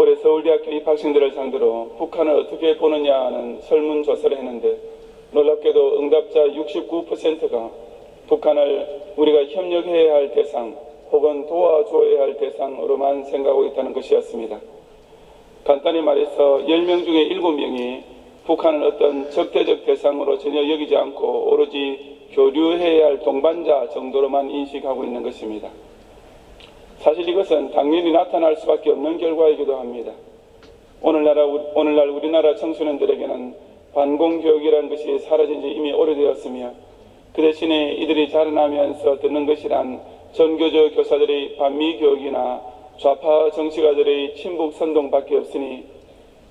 올해 서울대학교 입학생들을 상대로 북한을 어떻게 보느냐는 설문조사를 했는데 놀랍게도 응답자 69%가 북한을 우리가 협력해야 할 대상 혹은 도와줘야 할 대상으로만 생각하고 있다는 것이었습니다. 간단히 말해서 10명 중에 7명이 북한을 어떤 적대적 대상으로 전혀 여기지 않고 오로지 교류해야 할 동반자 정도로만 인식하고 있는 것입니다. 사실 이것은 당연히 나타날 수밖에 없는 결과이기도 합니다. 오늘날 우리나라 청소년들에게는 반공교육이라는 것이 사라진 지 이미 오래되었으며 그 대신에 이들이 자라나면서 듣는 것이란 전교조 교사들의 반미교육이나 좌파 정치가들의 친북 선동밖에 없으니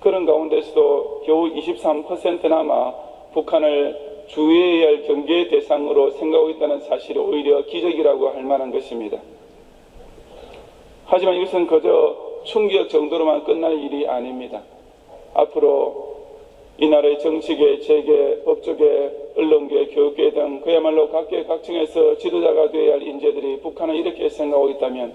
그런 가운데서도 겨우 23%나마 북한을 주의해야 할 경계 대상으로 생각하고 있다는 사실이 오히려 기적이라고 할 만한 것입니다. 하지만 이것은 그저 충격 정도로만 끝날 일이 아닙니다. 앞으로 이 나라의 정치계, 재계, 법조계, 언론계, 교육계 등 그야말로 각계각층에서 지도자가 되어야 할 인재들이 북한을 이렇게 생각하고 있다면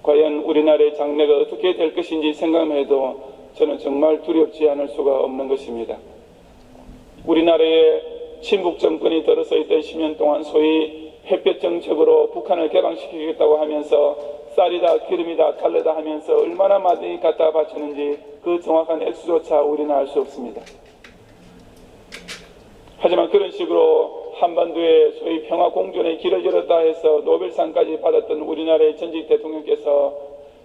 과연 우리나라의 장래가 어떻게 될 것인지 생각해도 저는 정말 두렵지 않을 수가 없는 것입니다. 우리나라의 친북 정권이 들어서 있던 10년 동안 소위 햇볕 정책으로 북한을 개방시키겠다고 하면서 쌀이다 기름이다 달러다 하면서 얼마나 많이 갖다 바쳤는지 그 정확한 액수조차 우리는 알 수 없습니다. 하지만 그런 식으로 한반도의 소위 평화공존의 길을 열었다 해서 노벨상까지 받았던 우리나라의 전직 대통령께서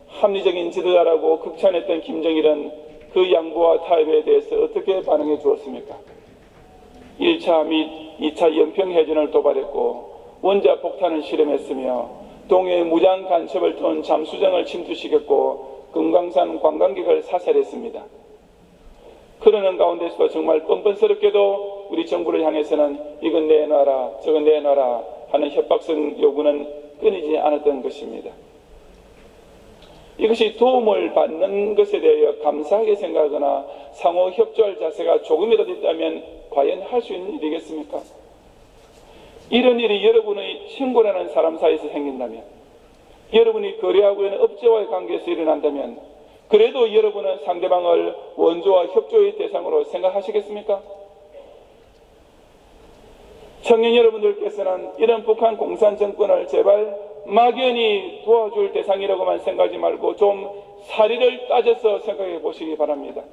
합리적인 지도자라고 극찬했던 김정일은 그 양보와 타협에 대해서 어떻게 반응해 주었습니까? 1차 및 2차 연평해전을 도발했고 원자 폭탄을 실험했으며 동해 무장 간첩을 통한 잠수정을 침투시켰고 금강산 관광객을 사살했습니다. 그러는 가운데서도 정말 뻔뻔스럽게도 우리 정부를 향해서는 이건 내놔라 저건 내놔라 하는 협박성 요구는 끊이지 않았던 것입니다. 이것이 도움을 받는 것에 대하여 감사하게 생각하거나 상호 협조할 자세가 조금이라도 있다면 과연 할 수 있는 일이겠습니까? 이런 일이 여러분의 친구라는 사람 사이에서 생긴다면, 여러분이 거래하고 있는 업체와의 관계에서 일어난다면 그래도 여러분은 상대방을 원조와 협조의 대상으로 생각하시겠습니까? 청년 여러분들께서는 이런 북한 공산 정권을 제발 막연히 도와줄 대상이라고만 생각하지 말고 좀 사리를 따져서 생각해 보시기 바랍니다.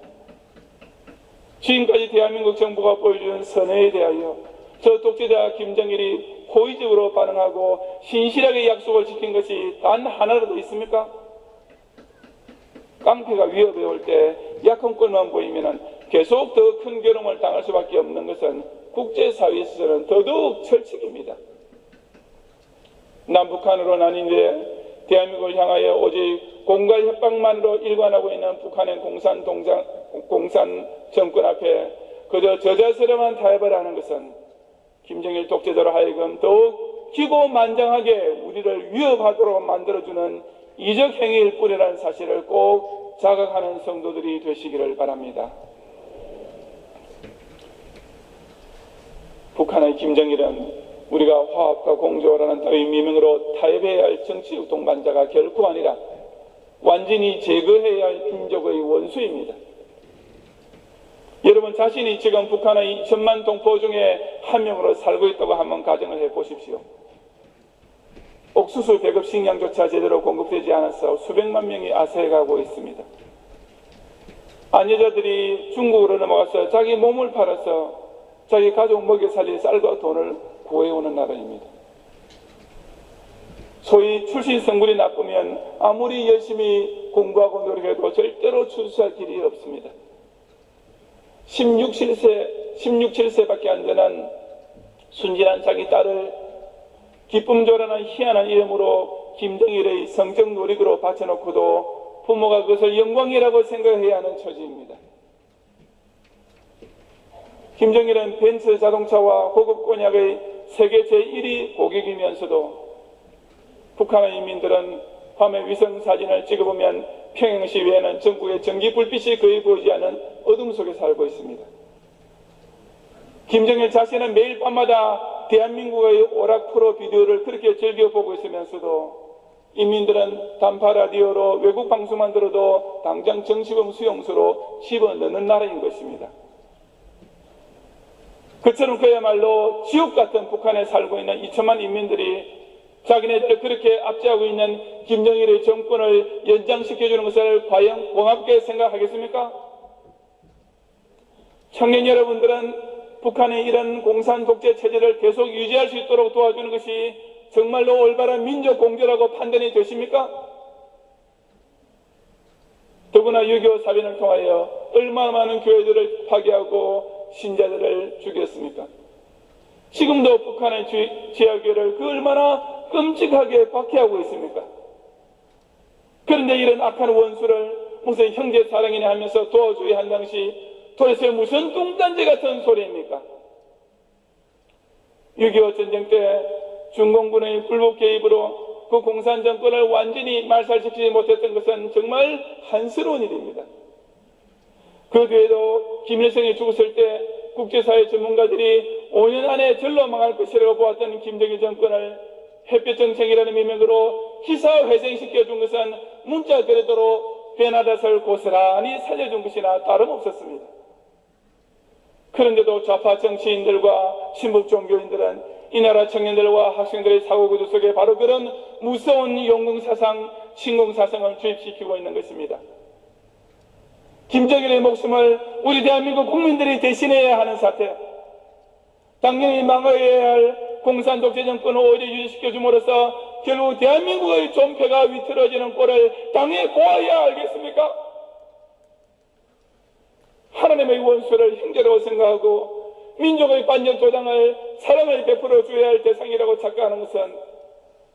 지금까지 대한민국 정부가 보여준 선회에 대하여 저 독재자 김정일이 호의적으로 반응하고 신실하게 약속을 지킨 것이 단 하나라도 있습니까? 깡패가 위협해 올 때 약한 꼴만 보이면 계속 더 큰 괴로움을 당할 수밖에 없는 것은 국제사회에서는 더더욱 철칙입니다. 남북한으로 나뉜데 대한민국을 향하여 오직 공갈 협박만으로 일관하고 있는 북한의 공산 정권 앞에 그저 저자스러운 타협을 하는 것은 김정일 독재자로 하여금 더욱 기고만장하게 우리를 위협하도록 만들어주는 이적 행위일 뿐이라는 사실을 꼭 자각하는 성도들이 되시기를 바랍니다. 북한의 김정일은 우리가 화합과 공조라는 따위 미명으로 타협해야 할 정치적 동반자가 결코 아니라 완전히 제거해야 할 민족의 원수입니다. 여러분 자신이 지금 북한의 2천만 동포 중에 한 명으로 살고 있다고 한번 가정을 해보십시오. 옥수수 배급 식량조차 제대로 공급되지 않아서 수백만 명이 아세해가고 있습니다. 아내자들이 중국으로 넘어가서 자기 몸을 팔아서 자기 가족 먹여 살릴 쌀과 돈을 구해오는 나라입니다. 소위 출신 성분이 나쁘면 아무리 열심히 공부하고 노력해도 절대로 출세할 길이 없습니다. 16, 17세밖에 안 되는 순진한 자기 딸을 기쁨조라는 희한한 이름으로 김정일의 성적 노력으로 바쳐놓고도 부모가 그것을 영광이라고 생각해야 하는 처지입니다. 김정일은 벤츠 자동차와 고급 곤약의 세계 제1위 고객이면서도 북한의 인민들은 밤에 위성사진을 찍어보면 평양시 외에는 전국의 전기 불빛이 거의 보이지 않는 어둠 속에 살고 있습니다. 김정일 자신은 매일 밤마다 대한민국의 오락 프로 비디오를 그렇게 즐겨보고 있으면서도 인민들은 단파 라디오로 외국 방송만 들어도 당장 정시범 수용소로 집어넣는 나라인 것입니다. 그처럼 그야말로 지옥 같은 북한에 살고 있는 2천만 인민들이 자기네들을 그렇게 압제하고 있는 김정일의 정권을 연장시켜주는 것을 과연 고맙게 생각하겠습니까? 청년 여러분들은 북한의 이런 공산 독재 체제를 계속 유지할 수 있도록 도와주는 것이 정말로 올바른 민족 공조라고 판단이 되십니까? 더구나 6.25 사변을 통하여 얼마나 많은 교회들을 파괴하고 신자들을 죽였습니까? 지금도 북한의 지하교회를 그 얼마나 끔찍하게 박해하고 있습니까? 그런데 이런 악한 원수를 무슨 형제 사랑이냐 하면서 도와줘야 한다는 것이 도대체 무슨 뚱딴지 같은 소리입니까? 6.25 전쟁 때 중공군의 불법 개입으로 그 공산 정권을 완전히 말살시키지 못했던 것은 정말 한스러운 일입니다. 그 뒤에도 김일성이 죽었을 때 국제사회 전문가들이 5년 안에 절로 망할 것이라고 보았던 김정일 정권을 햇볕 정책이라는 명목으로 기사회생시켜준 것은 문자 그대로 베나닷을 고스란히 살려준 것이나 다름없었습니다. 그런데도 좌파 정치인들과 신북 종교인들은 이 나라 청년들과 학생들의 사고구조 속에 바로 그런 무서운 용궁사상, 신공사상을 주입시키고 있는 것입니다. 김정일의 목숨을 우리 대한민국 국민들이 대신해야 하는 사태, 당연히 망해야 할 공산독재 정권을 오히려 유지시켜줌으로써 결국 대한민국의 존폐가 위태로워지는 꼴을 당해보아야 알겠습니까? 하나님의 원수를 형제라고 생각하고 민족의 반전 도장을 사랑을 베풀어 줘야 할 대상이라고 착각하는 것은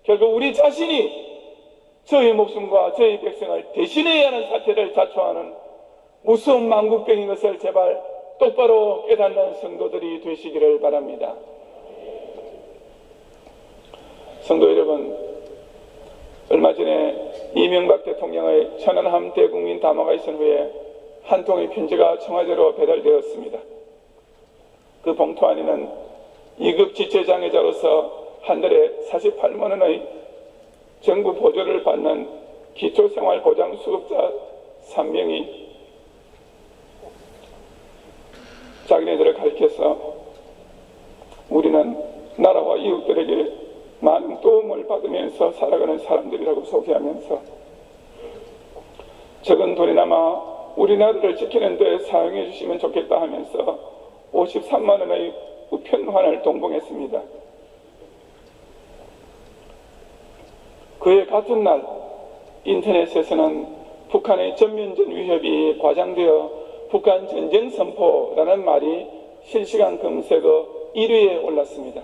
결국 우리 자신이 저희 목숨과 저희 백성을 대신해야 하는 사태를 자초하는 무서운 망국병인 것을 제발 똑바로 깨닫는 성도들이 되시기를 바랍니다. 성도 여러분, 얼마 전에 이명박 대통령의 천안함 대국민 담화가 있은 후에 한 통의 편지가 청와대로 배달되었습니다. 그 봉투 안에는 2급 지체장애자로서 한 달에 48만 원의 정부 보조를 받는 기초생활보장 수급자 3명이 자기네들을 가르쳐서 우리는 나라와 이웃들에게 많은 도움을 받으면서 살아가는 사람들이라고 소개하면서 적은 돈이나마 우리나라를 지키는 데 사용해 주시면 좋겠다 하면서 53만 원의 우편환을 동봉했습니다. 그해 같은 날 인터넷에서는 북한의 전면전 위협이 과장되어 북한 전쟁 선포라는 말이 실시간 검색어 1위에 올랐습니다.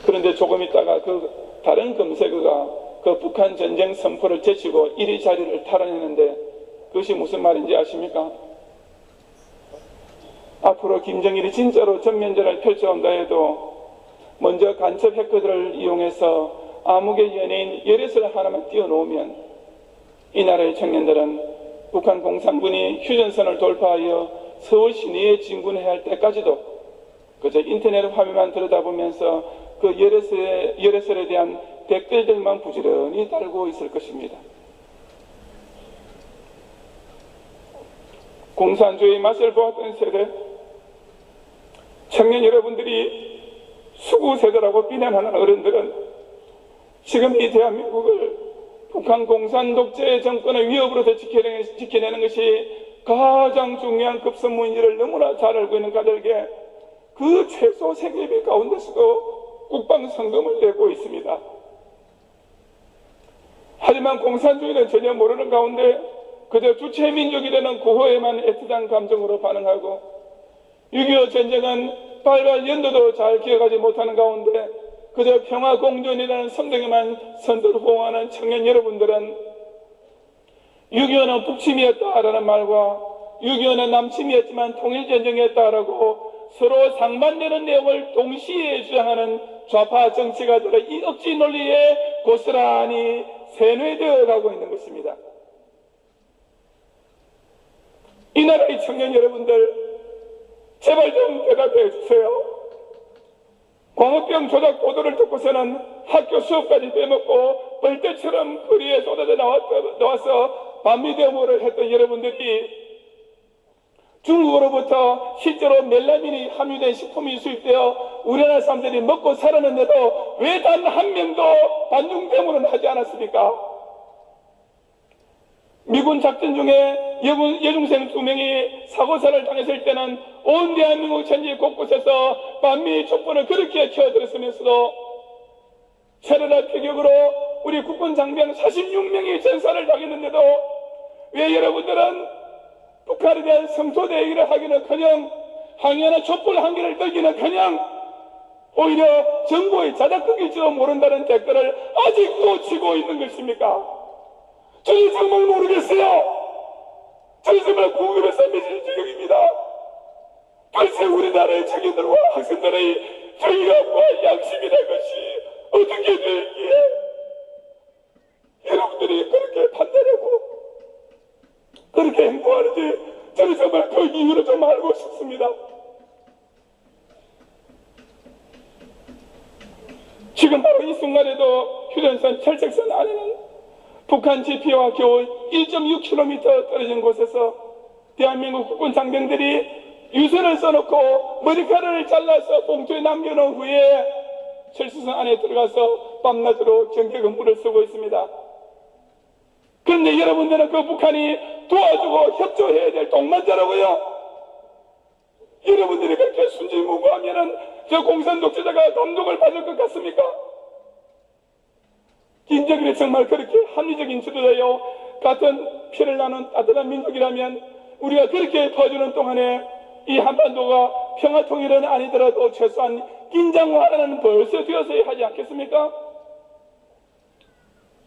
그런데 조금 있다가 그 다른 검색어가 그 북한 전쟁 선포를 제치고 1위 자리를 탈환했는데 그것이 무슨 말인지 아십니까? 앞으로 김정일이 진짜로 전면전을 펼쳐온다 해도 먼저 간첩 해커들을 이용해서 암흑의 연예인 열애설 하나만 띄워놓으면 이 나라의 청년들은 북한 공산군이 휴전선을 돌파하여 서울 시내에 진군해야 할 때까지도 그저 인터넷 화면만 들여다보면서 그 열애설에 대한 댓글들만 부지런히 달고 있을 것입니다. 공산주의 맛을 보았던 세대, 청년 여러분들이 수구 세대라고 비난하는 어른들은 지금 이 대한민국을 북한 공산 독재 정권의 위협으로부터 지켜내는 것이 가장 중요한 급선무인지를 너무나 잘 알고 있는 가들에게 그 최소 생계비 가운데서도 국방성금을 내고 있습니다. 하지만 공산주의는 전혀 모르는 가운데 그저 주체민족이라는 구호에만 애틋한 감정으로 반응하고 6.25 전쟁은 발발 연도도 잘 기억하지 못하는 가운데 그저 평화공존이라는 성경에만 선뜻 호응하는 청년 여러분들은 6.25는 북침이었다라는 말과 6.25는 남침이었지만 통일전쟁이었다라고 서로 상반되는 내용을 동시에 주장하는 좌파 정치가들의 이 억지 논리에 고스란히 세뇌되어 가고 있는 것입니다. 이 나라의 청년 여러분들 제발 좀 대답해 주세요. 광우병 조작 보도를 듣고서는 학교 수업까지 빼먹고 벌떼처럼 거리에 쏟아져 나와서 반미대모를 했던 여러분들이 중국으로부터 실제로 멜라민이 함유된 식품이 수입되어 우리나라 사람들이 먹고 살았는데도 왜 단 한 명도 반중대모는 하지 않았습니까? 미군 작전 중에 여중생 2명이 사고사를 당했을 때는 온 대한민국 전지 곳곳에서 반미 촛불을 그렇게 켜들었으면서도 차례나 표격으로 우리 국군 장병 46명이 전사를 당했는데도 왜 여러분들은 북한에 대한 성토 대기를 하기는커녕 항해나 촛불 한 개를 들기는커녕 오히려 정부의 자작극일지도 모른다는 댓글을 아직도 치고 있는 것입니까? 저는 정말 모르겠어요. 저는 정말 궁금해서 미칠 지경입니다. 글쎄 우리나라의 청년들과 학생들의 정의감과 양심이라는 것이 어떻게 되기에 여러분들이 그렇게 판단하고 그렇게 행동하는지 저는 정말 그 이유를 좀 알고 싶습니다. 지금 바로 이 순간에도 휴전선 철책선 안에는 북한 지피와 겨우 1.6km 떨어진 곳에서 대한민국 국군 장병들이 유선을 써놓고 머리카락을 잘라서 봉투에 남겨놓은 후에 철수선 안에 들어가서 밤낮으로 경계 근무를 쓰고 있습니다. 그런데 여러분들은 그 북한이 도와주고 협조해야 될 동반자라고요. 여러분들이 그렇게 순진무구하면은 저 공산 독재자가 감동을 받을 것 같습니까? 김정일이 정말 그렇게 합리적인 지도자요 같은 피를 나눈 따뜻한 민족이라면 우리가 그렇게 퍼주는 동안에 이 한반도가 평화통일은 아니더라도 최소한 긴장 완화는 벌써 되어서야 하지 않겠습니까?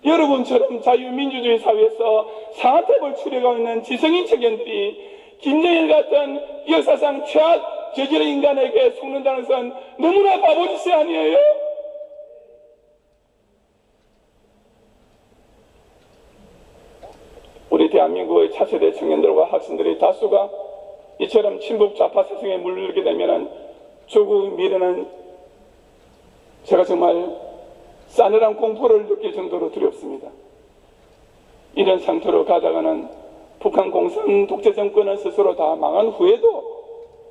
여러분처럼 자유민주주의 사회에서 상하탑을 추려가고 있는 지성인 청년들이 김정일 같은 역사상 최악 저질의 인간에게 속는다는 것은 너무나 바보짓이 아니에요? 우리 대한민국의 차세대 청년들과 학생들의 다수가 이처럼 친북 좌파 세상에 물들게 되면 조국 미래는 제가 정말 싸늘한 공포를 느낄 정도로 두렵습니다. 이런 상태로 가다가는 북한 공산 독재 정권은 스스로 다 망한 후에도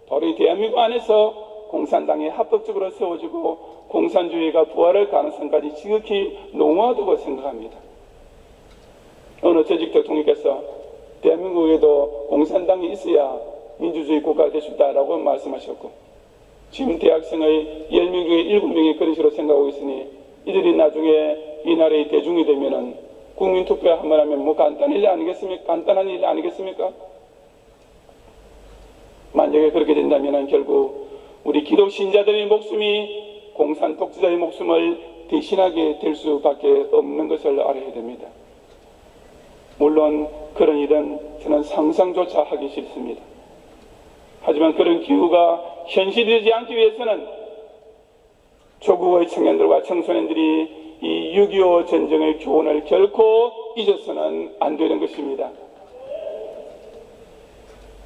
바로 이 대한민국 안에서 공산당이 합법적으로 세워지고 공산주의가 부활할 가능성까지 지극히 농후하다고 생각합니다. 어느 조직 대통령께서 대한민국에도 공산당이 있어야 민주주의 국가가 될 수 있다라고 말씀하셨고 지금 대학생의 10명 중에 7명이 그런 식으로 생각하고 있으니 이들이 나중에 이 나라의 대중이 되면은 국민투표 한번 하면 뭐 간단한 일 아니겠습니까? 만약에 그렇게 된다면은 결국 우리 기독 신자들의 목숨이 공산 독재자의 목숨을 대신하게 될 수밖에 없는 것을 알아야 됩니다. 물론 그런 일은 저는 상상조차 하기 싫습니다. 하지만 그런 기후가 현실이 되지 않기 위해서는 조국의 청년들과 청소년들이 이 6.25 전쟁의 교훈을 결코 잊어서는 안 되는 것입니다.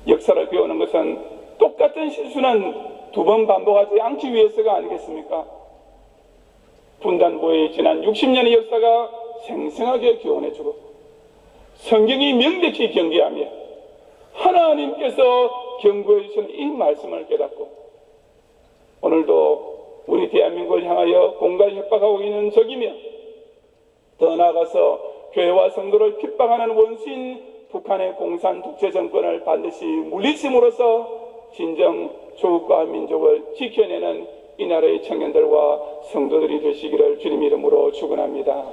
역사를 배우는 것은 똑같은 실수는 두 번 반복하지 않기 위해서가 아니겠습니까? 분단보의 지난 60년의 역사가 생생하게 교훈해주고 성경이 명백히 경계하며 하나님께서 경고해 주시는 이 말씀을 깨닫고 오늘도 우리 대한민국을 향하여 공갈 협박하고 있는 적이며 더 나아가서 교회와 성도를 핍박하는 원수인 북한의 공산 독재 정권을 반드시 물리침으로써 진정 조국과 민족을 지켜내는 이 나라의 청년들과 성도들이 되시기를 주님 이름으로 축원합니다.